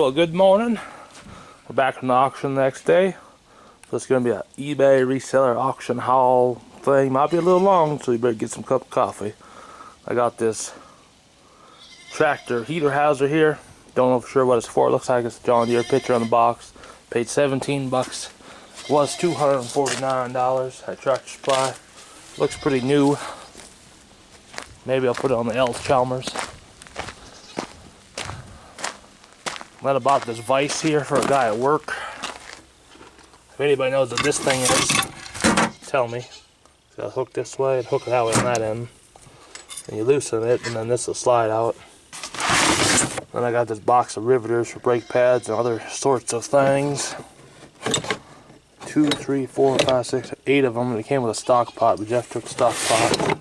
Well, good morning. We're back from the auction the next day. So it's going to be an eBay reseller auction haul thing. Might be a little long, so you better get some cup of coffee. I got this tractor heater houser here. Don't know for sure what it's for. It looks like it's a John Deere picture on the box. Paid 17 bucks. Was $249 at Tractor Supply. Looks pretty new. Maybe I'll put it on the L's Chalmers. Then I bought this vise here for a guy at work. If anybody knows what this thing is, tell me. So I'll hook this way and hook it that way on that end. And you loosen it, and then this will slide out. Then I got this box of riveters for brake pads and other sorts of things. 2, 3, 4, 5, 6, 8 of them. And it came with a stock pot, but Jeff took the stock pot.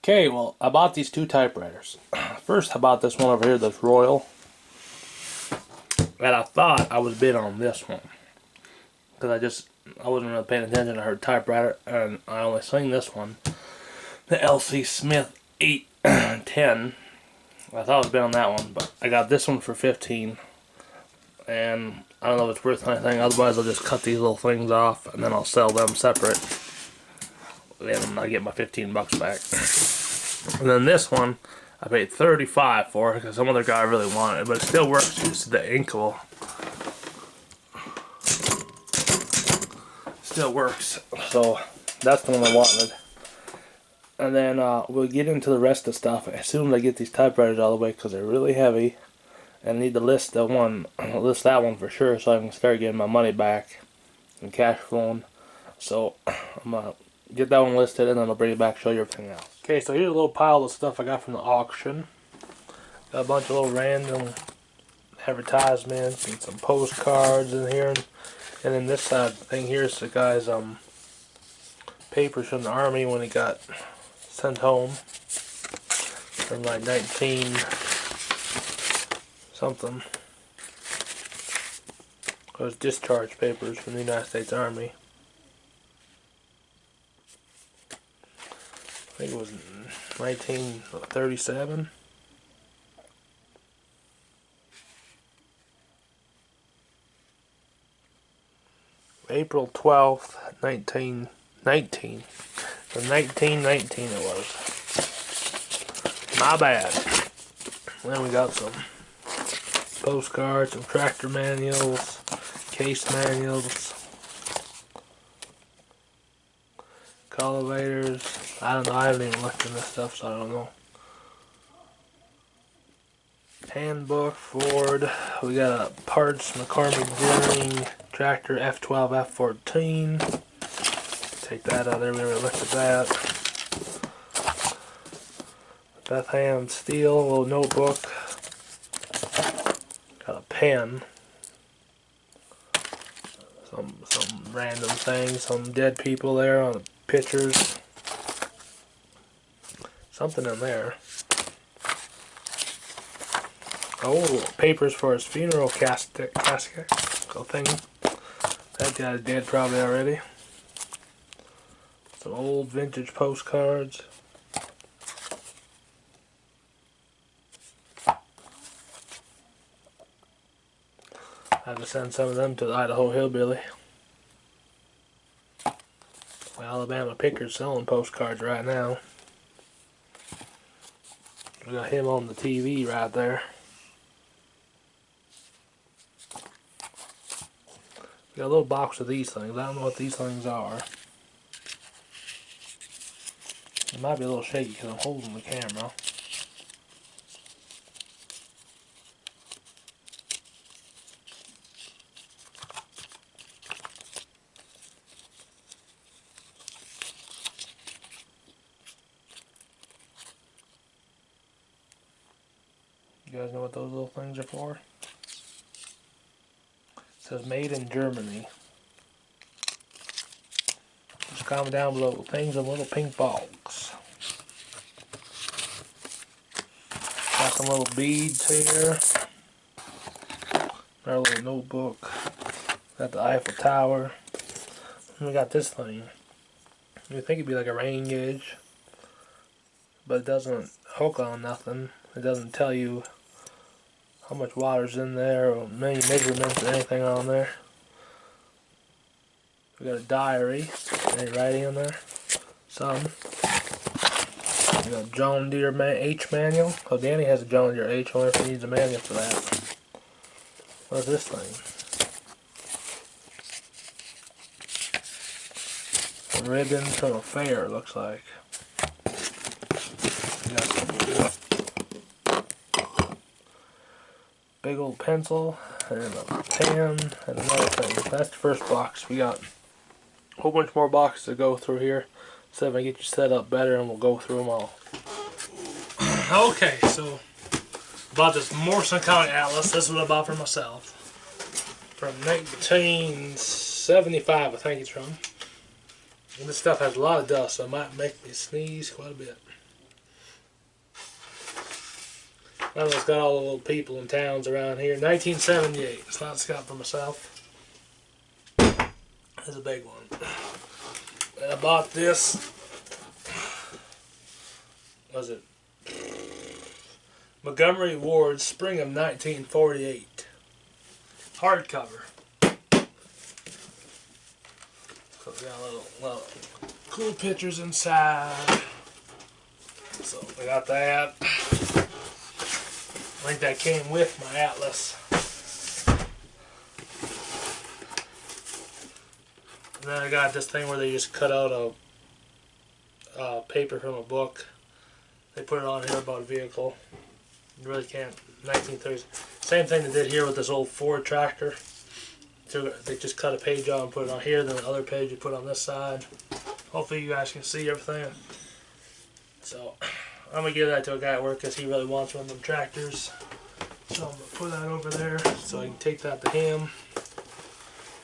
Okay, well, I bought these two typewriters. First, I bought this one over here that's Royal. And I thought I was bid on this one. Because I wasn't really paying attention. I heard typewriter, and I only seen this one. The LC Smith 810. I thought I was bid on that one, but I got this one for 15. And I don't know if it's worth anything. Otherwise, I'll just cut these little things off, and then I'll sell them separate. And I get my 15 bucks back. And then this one, I paid 35 for it because some other guy really wanted it, but it still works. You see the ink will still works. So that's the one I wanted. And then we'll get into the rest of the stuff as soon as I get these typewriters out of the way because they're really heavy. And I need to list that one for sure so I can start getting my money back and cash flowing. So I'm gonna get that one listed, and then I'll bring it back and show you everything else. Okay, so here's a little pile of stuff I got from the auction. Got a bunch of little random advertisements and some postcards in here. And then this side thing here is the guy's papers from the Army when he got sent home. From like 19 something. It was discharge papers from the United States Army. I think it was 1937. April 12th, 1919. From 1919 it was. My bad. Then we got some postcards, some tractor manuals, case manuals, cultivators. I don't know, I haven't even looked in this stuff, so I don't know. Handbook, Ford. We got a parts, McCormick Deering, tractor F12, F14. Take that out there, we never looked at that. Beth Hand Steel, a little notebook. Got a pen. Some random things, some dead people there on the pictures. Something in there. Oh, papers for his funeral casket thing. That guy's dead probably already. Some old vintage postcards. I have to send some of them to the Idaho Hillbilly. Alabama Picker's selling postcards right now. We got him on the TV right there. We got a little box of these things. I don't know what these things are. It might be a little shaky because I'm holding the camera. You guys know what those little things are for? It says made in Germany. Just comment down below. Things in little pink box. Got some little beads here. Our little notebook. Got the Eiffel Tower. And we got this thing. You think it'd be like a rain gauge, but it doesn't hook on nothing. It doesn't tell you how much water's in there or any measurements or anything on there. We got a diary. Any writing in there? Some. We got a John Deere H manual. Oh, Danny has a John Deere H. I wonder if he needs a manual for that. What's this thing? Some ribbons from a fair, it looks like. We got some big old pencil and a pen and another thing. That's the first box. We got a whole bunch more boxes to go through here. So if I get you set up better and we'll go through them all. Okay, so about this Morrison County Atlas. This is what I bought for myself. From 1975, I think it's from. And this stuff has a lot of dust, so it might make me sneeze quite a bit. It's got all the little people in towns around here. 1978. It's not Scott for myself. It's a big one. And I bought this. Was it Montgomery Ward, spring of 1948. Hardcover. So we got a little cool pictures inside. So we got that. I think that came with my atlas. And then I got this thing where they just cut out a paper from a book. They put it on here about a vehicle. You really can't. 1930s. Same thing they did here with this old Ford tractor. So they just cut a page out and put it on here, then the other page you put on this side. Hopefully you guys can see everything. So I'm going to give that to a guy at work because he really wants one of them tractors. So I'm going to put that over there so I can take that to him.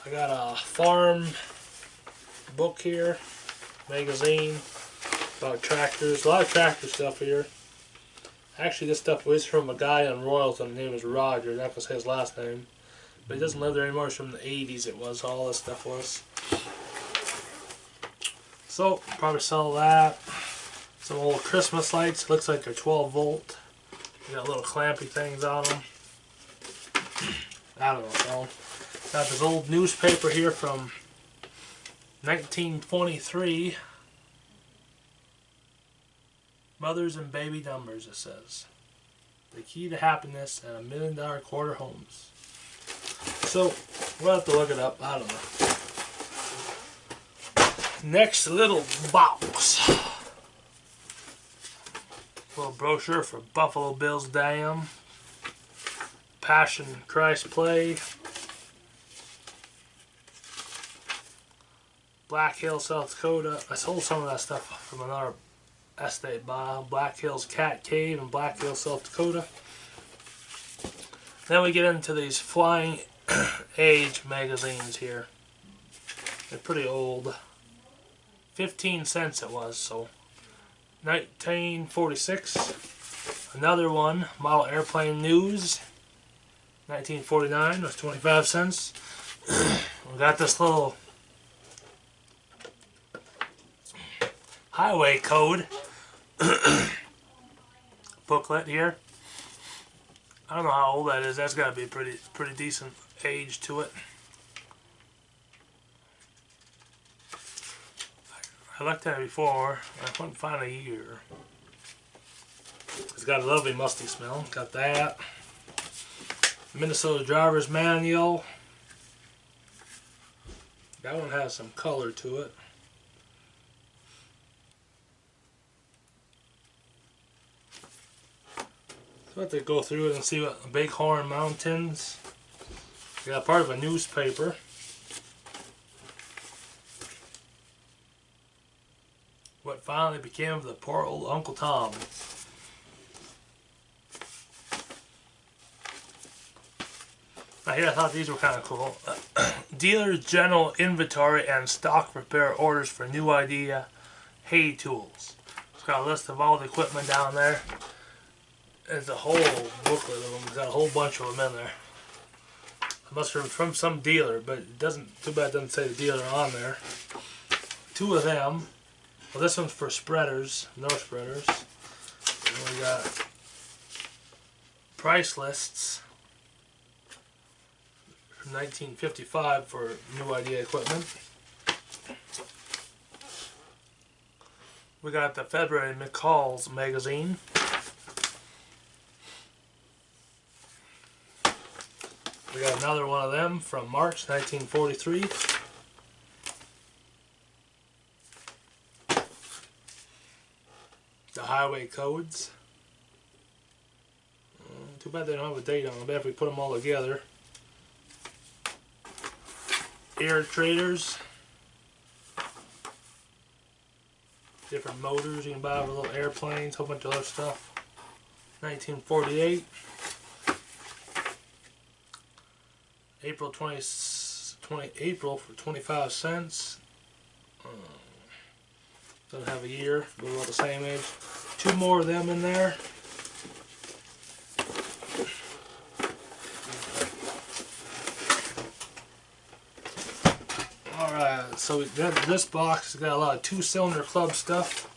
I got a farm book here, magazine about tractors. A lot of tractor stuff here. Actually, this stuff was from a guy on Royalton. His name was Roger. That was his last name. But he doesn't live there anymore. It's from the 80s it was. All this stuff was. So, probably sell that. Some old Christmas lights. Looks like they're 12 volt. They got little clampy things on them. I don't know. Got this old newspaper here from 1923. Mothers and baby numbers, it says. The key to happiness and $1 million quarter homes. So, we'll have to look it up. I don't know. Next little box. Little brochure for Buffalo Bills Dam. Passion Christ Play. Black Hills, South Dakota. I sold some of that stuff from another estate by Black Hills Cat Cave in Black Hills, South Dakota. Then we get into these Flying Age magazines here. They're pretty old. 15 cents it was, so 1946. Another one, Model Airplane News. 1949 was 25 cents. We got this little highway code booklet here. I don't know how old that is. That's got to be pretty decent age to it. I looked at it before. I couldn't find a year. It's got a lovely musty smell. Got that. Minnesota Driver's Manual. That one has some color to it. So I have to go through it and see what Bighorn Mountains. We got part of a newspaper. What finally became of the poor old Uncle Tom. Here, I thought these were kind of cool. Dealer's general inventory and stock repair orders for new idea hay tools. It's got a list of all the equipment down there. There's a whole booklet of them. It's got a whole bunch of them in there. It must be from some dealer, but it doesn't. Too bad it doesn't say the dealer on there. 2 of them. Well, this one's for spreaders, no spreaders. And we got price lists from 1955 for new idea equipment. We got the February McCall's magazine. We got another one of them from March 1943. The highway codes. Too bad they don't have a date on them. I bet if we put them all together. Air traders. Different motors you can buy for little airplanes, a whole bunch of other stuff. 1948. April April for 25 cents. Doesn't have a year, but we're about the same age. 2 more of them in there. Alright, so this box has got a lot of 2-cylinder club stuff.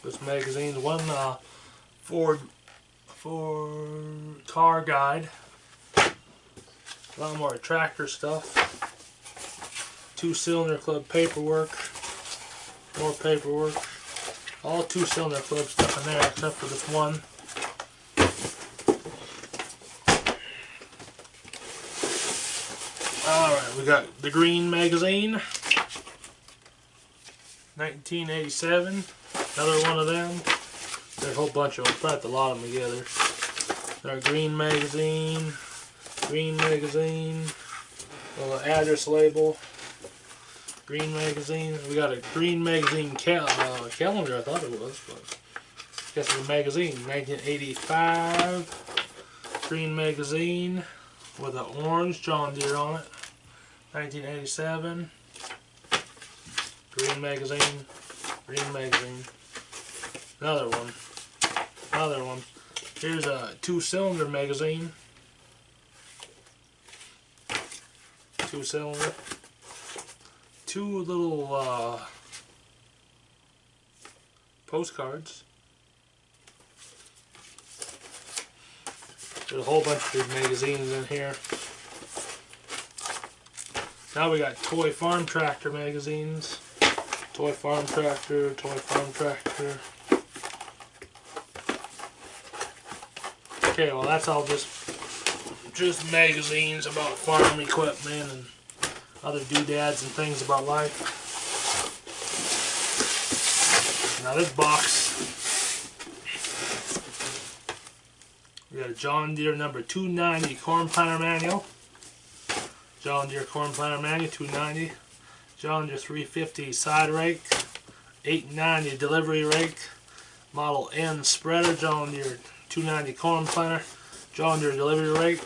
This magazine's one Ford car guide. A lot more tractor stuff. 2-cylinder club paperwork. More paperwork. All 2-cylinder club stuff in there except for this one. Alright, we got the Green magazine. 1987. Another one of them. There's a whole bunch of them. Probably have to lot them together. Our Green magazine. Green magazine, little address label, Green magazine. We got a Green magazine calendar, I thought it was, but I guess it's a magazine. 1985, Green magazine with an orange John Deere on it. 1987, Green magazine, Green magazine. Another one, another one. Here's a 2-cylinder magazine. 2-cylinder. 2 little postcards. There's a whole bunch of big magazines in here. Now we got Toy Farm Tractor magazines. Toy Farm Tractor, Toy Farm Tractor. Okay, well that's all just magazines about farm equipment and other doodads and things about life. Now this box, we got a John Deere number 290 corn planter manual. John Deere corn planter manual 290. John Deere 350 side rake. 890 delivery rake. Model N spreader. John Deere 290 corn planter. John Deere delivery rake.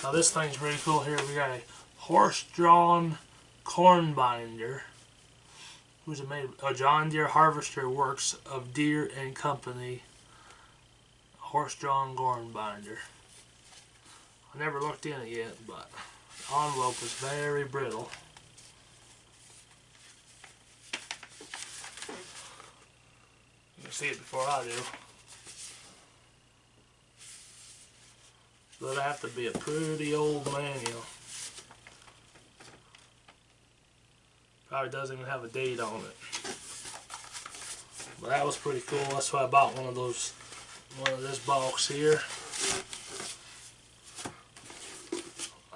Now this thing's pretty cool here. We got a horse-drawn corn binder. Who's it made? A John Deere Harvester Works of Deere and Company. Horse-drawn corn binder. I never looked in it yet, but the envelope is very brittle. You can see it before I do. So that'd have to be a pretty old manual. Probably doesn't even have a date on it. But that was pretty cool. That's why I bought one of this box here.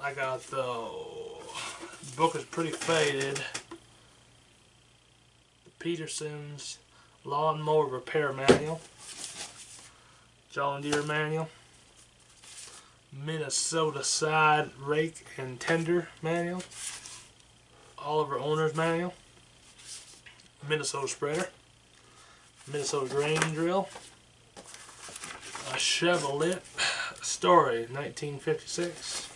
I got the book is pretty faded. The Peterson's Lawnmower Repair Manual. John Deere manual. Minnesota Side Rake and Tender manual. Oliver Owner's manual. Minnesota Spreader. Minnesota Grain Drill. A Chevrolet Story, 1956.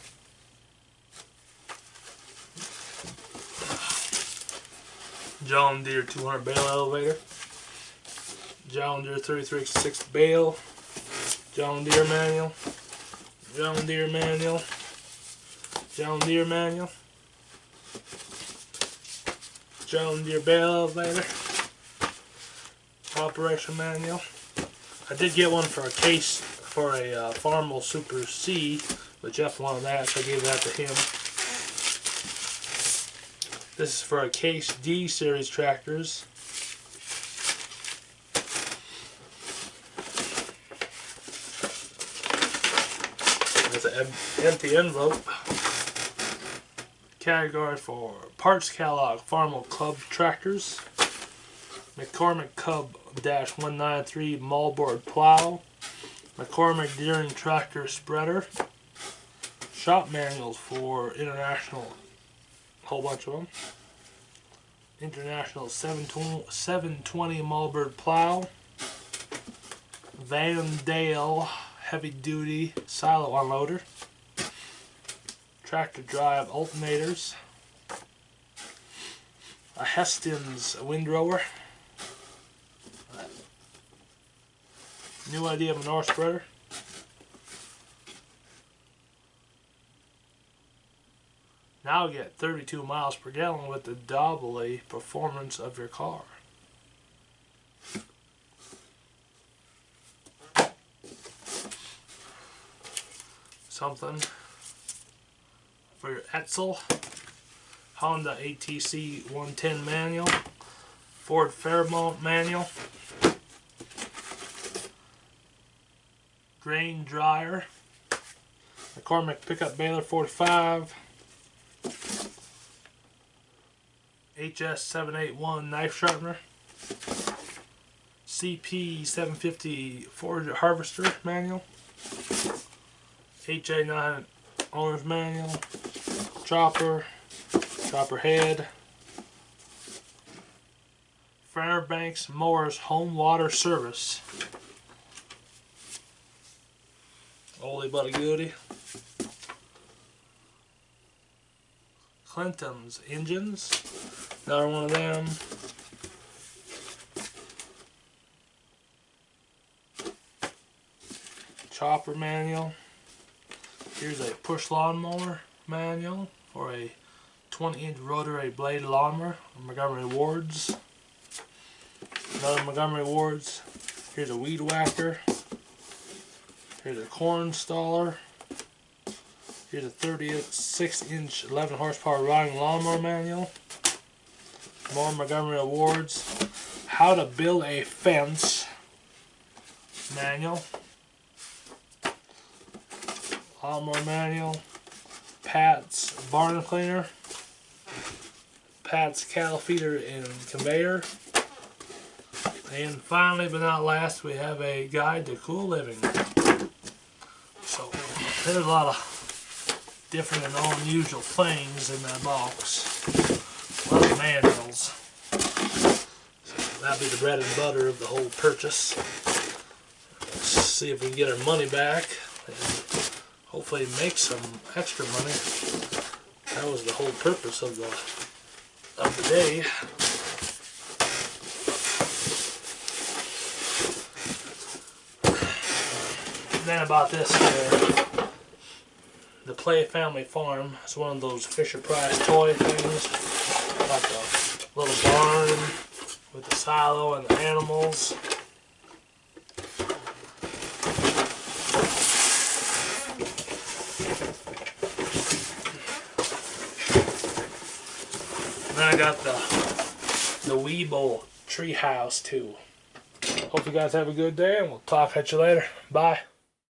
John Deere 200 bale elevator. John Deere 3366 bale. John Deere manual. John Deere manual. John Deere manual. John Deere bale elevator. Operation manual. I did get one for a case for a Farmable Super C, but Jeff wanted that, so I gave that to him. This is for a Case D series tractors. There's an empty envelope. Category for parts catalog, Farmable Club tractors. McCormick Cub-193 Moldboard plow. McCormick Deering tractor spreader. Shop manuals for International, a whole bunch of them. International 720 Moldboard plow. Van Dale heavy duty silo unloader. Tractor drive alternators. A Heston's windrower. New idea manure spreader. Now get 32 miles per gallon with the doubly performance of your car. Something for your Etzel. Honda ATC 110 manual. Ford Fairmont manual. Grain dryer. McCormick pickup baler 45. HS 781 knife sharpener. CP 750 forage harvester manual. HA 9 owner's manual. Chopper. Chopper head. Fairbanks Mowers home water service. Oldie but a goodie. Clinton's engines. Another one of them. Chopper manual. Here's a push lawnmower manual for a 20-inch rotary blade lawnmower. Montgomery Ward's. Another Montgomery Ward's. Here's a weed whacker. Here's a corn staller. Here's a 36-inch 11 horsepower riding lawnmower manual. More Montgomery Awards. How to build a fence manual. Lawnmower manual. Pat's barn cleaner. Pat's cattle feeder and conveyor. And finally but not last, we have a guide to cool living. So there's a lot of different and unusual things in that box. A lot of manuals. So that'll be the bread and butter of the whole purchase. Let's see if we can get our money back and hopefully make some extra money. That was the whole purpose of the day. And then about this here, the Play Family Farm. It's one of those Fisher Price toy things. Got the little barn with the silo and the animals. And then I got the Weeble tree house too. Hope you guys have a good day, and we'll talk at you later. Bye.